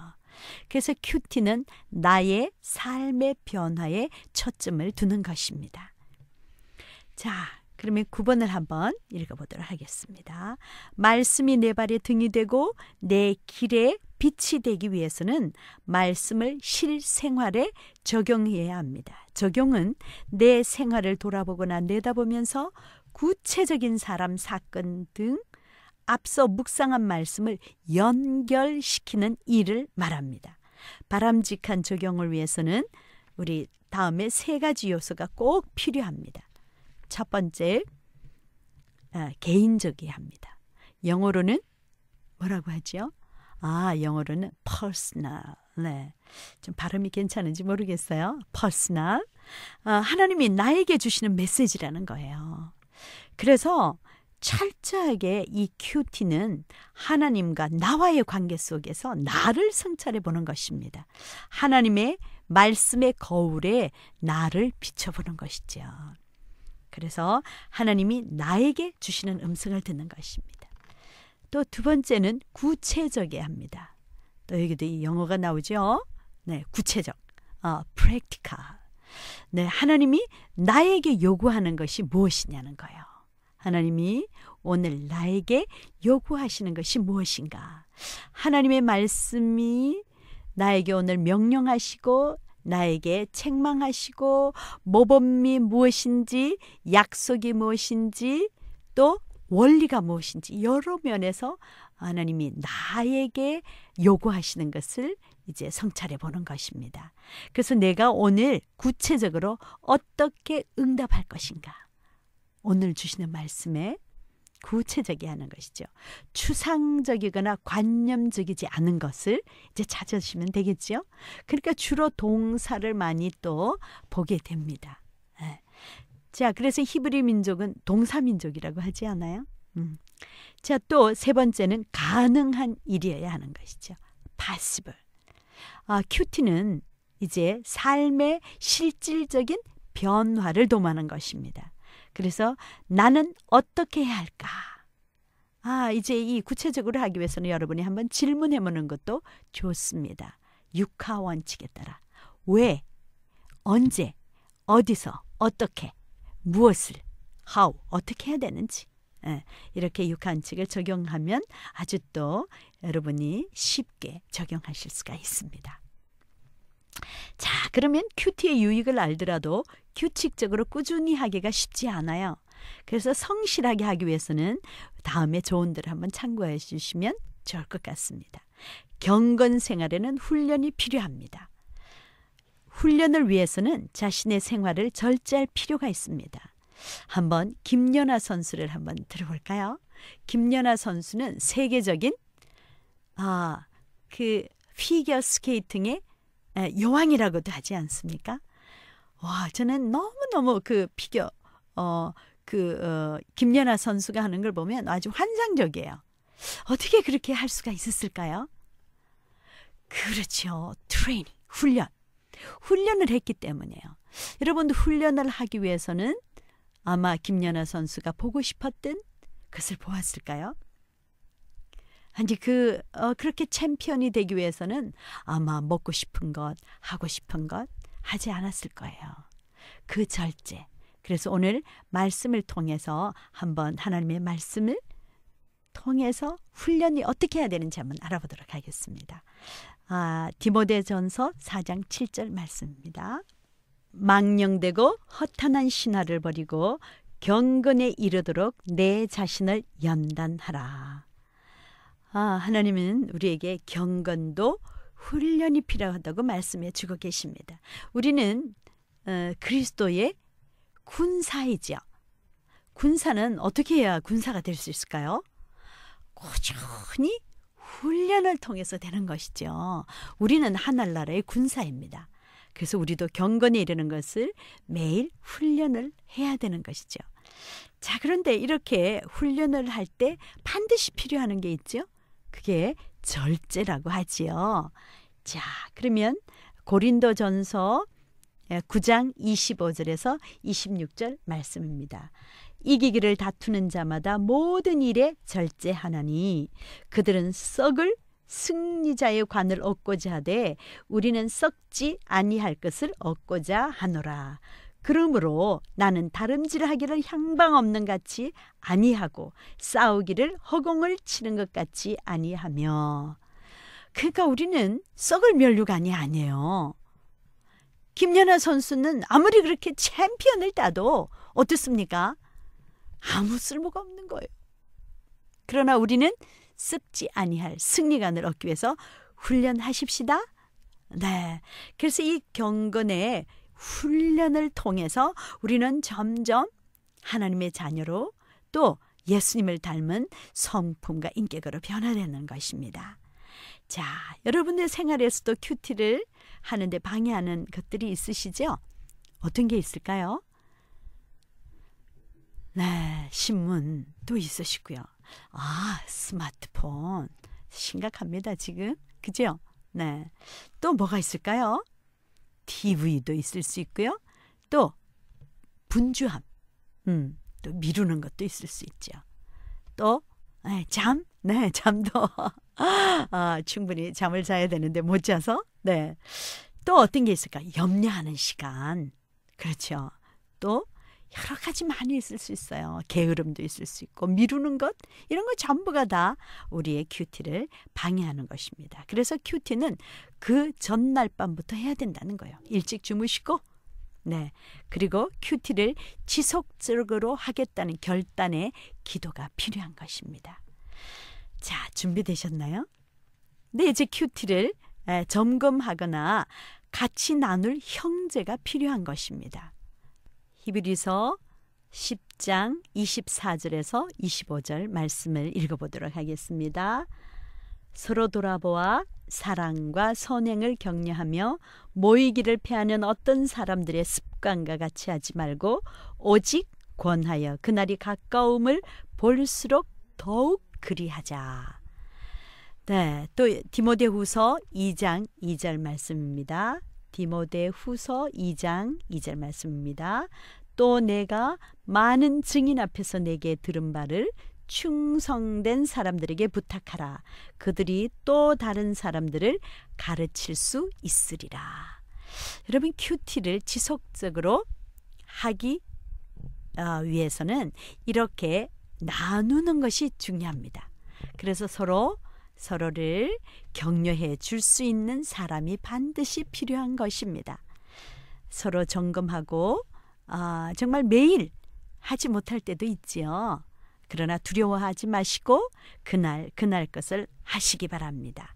Speaker 1: 그래서 큐티는 나의 삶의 변화에 초점을 두는 것입니다. 자, 그러면 9번을 한번 읽어보도록 하겠습니다. 말씀이 내 발의 등이 되고 내 길에 빛이 되기 위해서는 말씀을 실생활에 적용해야 합니다. 적용은 내 생활을 돌아보거나 내다보면서 구체적인 사람, 사건 등 앞서 묵상한 말씀을 연결시키는 일을 말합니다. 바람직한 적용을 위해서는 우리 다음에 3가지 요소가 꼭 필요합니다. 첫 번째, 개인적이어야 합니다. 영어로는 뭐라고 하죠? 영어로는 personal. 네, 좀 발음이 괜찮은지 모르겠어요. personal. 하나님이 나에게 주시는 메시지라는 거예요. 그래서 철저하게 이 큐티는 하나님과 나와의 관계 속에서 나를 성찰해 보는 것입니다. 하나님의 말씀의 거울에 나를 비춰보는 것이죠. 그래서 하나님이 나에게 주시는 음성을 듣는 것입니다. 또 2번째는 구체적이어야 합니다. 또 여기도 이 영어가 나오죠. 네, 구체적, practical. 네, 하나님이 나에게 요구하는 것이 무엇이냐는 거예요. 하나님이 오늘 나에게 요구하시는 것이 무엇인가? 하나님의 말씀이 나에게 오늘 명령하시고 나에게 책망하시고 모범이 무엇인지, 약속이 무엇인지, 또 원리가 무엇인지 여러 면에서 하나님이 나에게 요구하시는 것을 이제 성찰해 보는 것입니다. 그래서 내가 오늘 구체적으로 어떻게 응답할 것인가? 오늘 주시는 말씀에 구체적이어야 하는 것이죠. 추상적이거나 관념적이지 않은 것을 이제 찾으시면 되겠죠. 그러니까 주로 동사를 많이 또 보게 됩니다. 자, 그래서 히브리 민족은 동사 민족이라고 하지 않아요? 자, 또 세 번째는 가능한 일이어야 하는 것이죠. possible. 큐티는 이제 삶의 실질적인 변화를 도모하는 것입니다. 그래서 나는 어떻게 해야 할까? 이제 이 구체적으로 하기 위해서는 여러분이 한번 질문해 보는 것도 좋습니다. 육하 원칙에 따라 왜, 언제, 어디서, 어떻게, 무엇을, how, 어떻게 해야 되는지 이렇게 육하 원칙을 적용하면 아주 또 여러분이 쉽게 적용하실 수가 있습니다. 자, 그러면 큐티의 유익을 알더라도 규칙적으로 꾸준히 하기가 쉽지 않아요. 그래서 성실하게 하기 위해서는 다음에 조언들을 한번 참고해 주시면 좋을 것 같습니다. 경건 생활에는 훈련이 필요합니다. 훈련을 위해서는 자신의 생활을 절제할 필요가 있습니다. 한번 김연아 선수를 한번 들어볼까요? 김연아 선수는 세계적인 그 피겨 스케이팅의 여왕이라고도 하지 않습니까? 와, 저는 너무너무 그 피겨 김연아 선수가 하는 걸 보면 아주 환상적이에요. 어떻게 그렇게 할 수가 있었을까요? 그렇죠. 트레이닝, 훈련을 했기 때문이에요. 여러분도 훈련을 하기 위해서는 아마 김연아 선수가 보고 싶었던 것을 보았을까요? 아니 그렇게 챔피언이 되기 위해서는 아마 먹고 싶은 것, 하고 싶은 것 하지 않았을 거예요. 그 절제. 그래서 오늘 말씀을 통해서 한번 하나님의 말씀을 통해서 훈련이 어떻게 해야 되는지 한번 알아보도록 하겠습니다. 디모데전서 4장 7절 말씀입니다. 망령되고 허탄한 신화를 버리고 경건에 이르도록 내 자신을 연단하라. 하나님은 우리에게 경건도 훈련이 필요하다고 말씀해 주고 계십니다. 우리는 그리스도의 군사이죠. 군사는 어떻게 해야 군사가 될 수 있을까요? 꾸준히 훈련을 통해서 되는 것이죠. 우리는 하늘나라의 군사입니다. 그래서 우리도 경건에 이르는 것을 매일 훈련을 해야 되는 것이죠. 자, 그런데 이렇게 훈련을 할 때 반드시 필요한 게 있죠. 그게 절제라고 하지요. 자, 그러면 고린도전서 9장 25절에서 26절 말씀입니다. 이기기를 다투는 자마다 모든 일에 절제하나니 그들은 썩을 승리자의 관을 얻고자 하되 우리는 썩지 아니할 것을 얻고자 하노라. 그러므로 나는 다름질하기를 향방 없는 같이 아니하고 싸우기를 허공을 치는 것 같이 아니하며. 그러니까 우리는 썩을 멸류관이 아니에요. 김연아 선수는 아무리 그렇게 챔피언을 따도 어떻습니까? 아무 쓸모가 없는 거예요. 그러나 우리는 썩지 아니할 승리관을 얻기 위해서 훈련하십시다. 네, 그래서 이 경건의 훈련을 통해서 우리는 점점 하나님의 자녀로 또 예수님을 닮은 성품과 인격으로 변화되는 것입니다. 자, 여러분의 생활에서도 큐티를 하는데 방해하는 것들이 있으시죠? 어떤 게 있을까요? 네, 신문도 있으시고요. 스마트폰 심각합니다 지금, 그죠? 네, 또 뭐가 있을까요? TV도 있을 수 있고요. 또 분주함, 또 미루는 것도 있을 수 있죠. 또 잠도 충분히 잠을 자야 되는데 못 자서. 네, 또 어떤 게 있을까? 염려하는 시간, 그렇죠. 또 여러 가지 많이 있을 수 있어요. 게으름도 있을 수 있고 미루는 것, 이런 거 전부가 다 우리의 큐티를 방해하는 것입니다. 그래서 큐티는 그 전날 밤부터 해야 된다는 거예요. 일찍 주무시고, 네, 그리고 큐티를 지속적으로 하겠다는 결단의 기도가 필요한 것입니다. 자, 준비되셨나요? 네, 이제 큐티를 점검하거나 같이 나눌 형제가 필요한 것입니다. 히브리서 10장 24절에서 25절 말씀을 읽어보도록 하겠습니다. 서로 돌아보아 사랑과 선행을 격려하며 모이기를 패하는 어떤 사람들의 습관과 같이 하지 말고 오직 권하여 그날이 가까움을 볼수록 더욱 그리하자. 네, 또 디모데후서 2장 2절 말씀입니다. 디모데후서 2장 2절 말씀입니다. 또 내가 많은 증인 앞에서 내게 들은 바를 충성된 사람들에게 부탁하라. 그들이 또 다른 사람들을 가르칠 수 있으리라. 여러분, 큐티를 지속적으로 하기 위해서는 이렇게 나누는 것이 중요합니다. 그래서 서로를 격려해 줄 수 있는 사람이 반드시 필요한 것입니다. 서로 점검하고 정말 매일 하지 못할 때도 있지요. 그러나 두려워하지 마시고 그날 것을 하시기 바랍니다.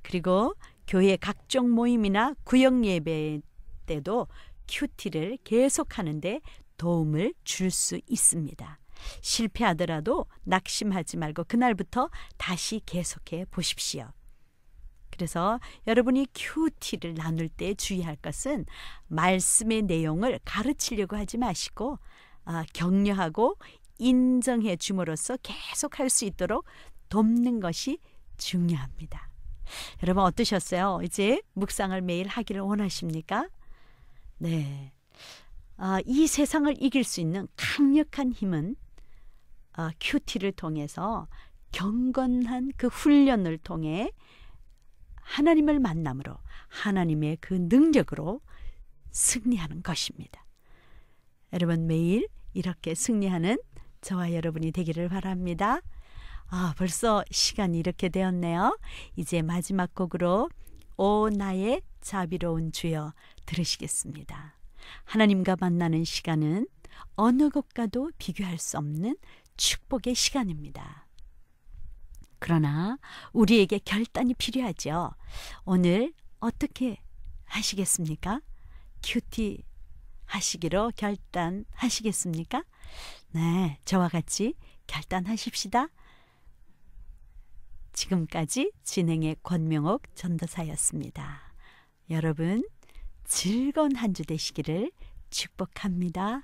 Speaker 1: 그리고 교회 각종 모임이나 구역 예배 때도 큐티를 계속하는데 도움을 줄 수 있습니다. 실패하더라도 낙심하지 말고 그날부터 다시 계속해 보십시오. 그래서 여러분이 큐티를 나눌 때 주의할 것은 말씀의 내용을 가르치려고 하지 마시고 격려하고 인정해 줌으로써 계속 할 수 있도록 돕는 것이 중요합니다. 여러분 어떠셨어요? 이제 묵상을 매일 하기를 원하십니까? 네. 이 세상을 이길 수 있는 강력한 힘은 큐티를 통해서 경건한 그 훈련을 통해 하나님을 만남으로 하나님의 그 능력으로 승리하는 것입니다. 여러분 매일 이렇게 승리하는 저와 여러분이 되기를 바랍니다. 벌써 시간이 이렇게 되었네요. 이제 마지막 곡으로 오 나의 자비로운 주여 들으시겠습니다. 하나님과 만나는 시간은 어느 것과도 비교할 수 없는 축복의 시간입니다. 그러나 우리에게 결단이 필요하죠. 오늘 어떻게 하시겠습니까? 큐티 하시기로 결단하시겠습니까? 네, 저와 같이 결단하십시다. 지금까지 진행의 권명옥 전도사였습니다. 여러분 즐거운 한 주 되시기를 축복합니다.